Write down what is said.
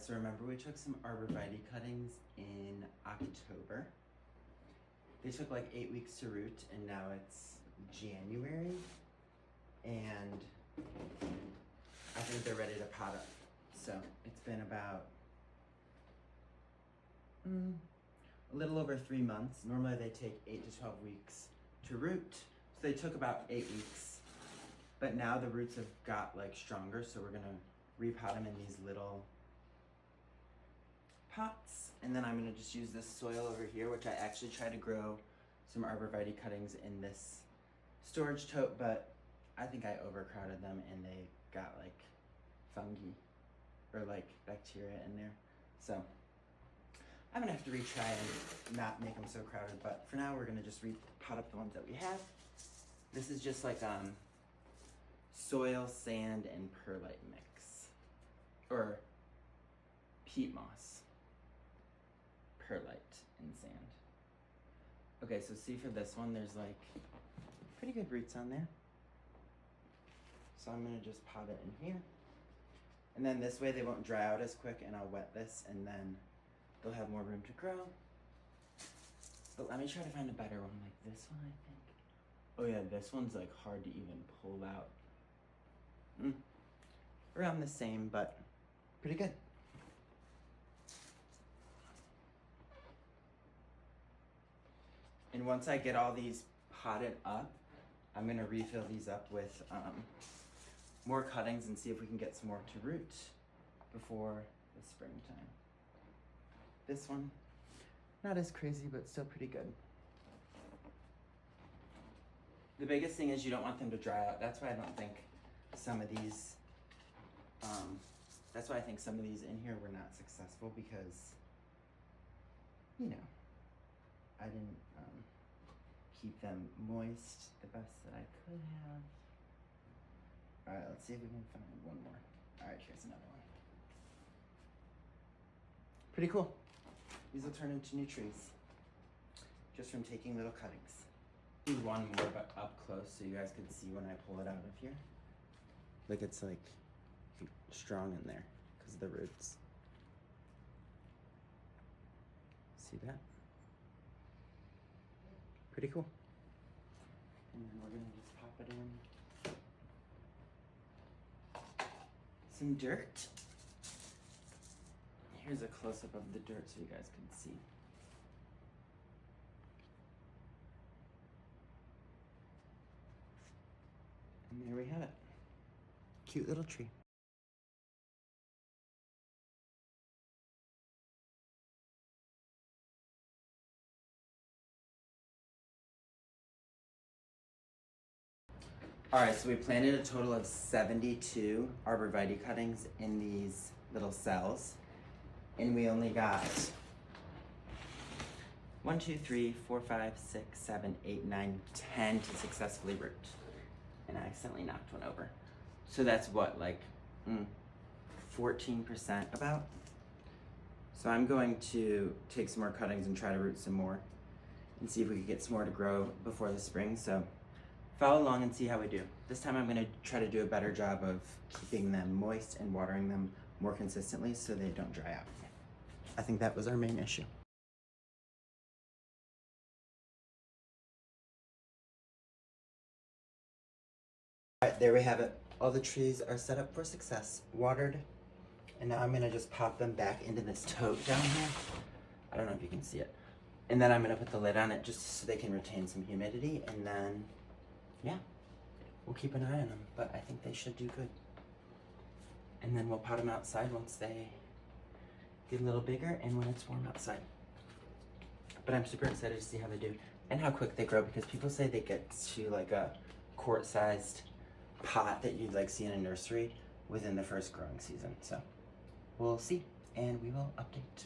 so remember we took some Arborvitae cuttings in October. They took like 8 weeks to root, and now it's January, and I think they're ready to pot up. So it's been about a little over 3 months. Normally they take 8 to 12 weeks to root, so they took about 8 weeks. But now the roots have got like stronger, so we're gonna repot them in these little pots, and then I'm gonna just use this soil over here, which I actually tried to grow some Arborvitae cuttings in this storage tote, but I think I overcrowded them and they got like fungi or like bacteria in there. So I'm gonna have to retry and not make them so crowded, but for now we're gonna just repot up the ones that we have. This is just like soil, sand, and perlite mix, or peat moss, perlite, and sand. Okay, so see for this one, there's like pretty good roots on there. So I'm gonna just pot it in here. And then this way they won't dry out as quick, and I'll wet this and then they'll have more room to grow. But let me try to find a better one, like this one, I think. Oh yeah, this one's like hard to even pull out. Around the same, but pretty good. And once I get all these potted up, I'm gonna refill these up with more cuttings and see if we can get some more to root before the springtime. This one, not as crazy, but still pretty good. The biggest thing is you don't want them to dry out. That's why I don't think some of these, that's why I think some of these in here were not successful, because, you know, I didn't keep them moist the best that I could have. All right, let's see if we can find one more. All right, here's another one. Pretty cool. These will turn into new trees just from taking little cuttings. Do one more, but up close so you guys can see when I pull it out of here. Look, it's like strong in there because of the roots. See that? Pretty cool. And then we're gonna just pop it in some dirt. Here's a close-up of the dirt so you guys can see. And there we have it. Cute little tree. All right, so we planted a total of 72 Arborvitae cuttings in these little cells, and we only got 1, 2, 3, 4, 5, 6, 7, 8, 9, 10 to successfully root. And I accidentally knocked one over. So that's what, like 14% about. So I'm going to take some more cuttings and try to root some more and see if we can get some more to grow before the spring. So follow along and see how we do. This time I'm gonna try to do a better job of keeping them moist and watering them more consistently so they don't dry out. I think that was our main issue. All right, there we have it. All the trees are set up for success, watered, and now I'm gonna just pop them back into this tote down here. I don't know if you can see it. And then I'm gonna put the lid on it just so they can retain some humidity, and then, yeah, we'll keep an eye on them, but I think they should do good. And then we'll pot them outside once they get a little bigger and when it's warm outside. But I'm super excited to see how they do and how quick they grow, because people say they get to like a quart-sized pot that you'd like see in a nursery within the first growing season. So we'll see, and we will update.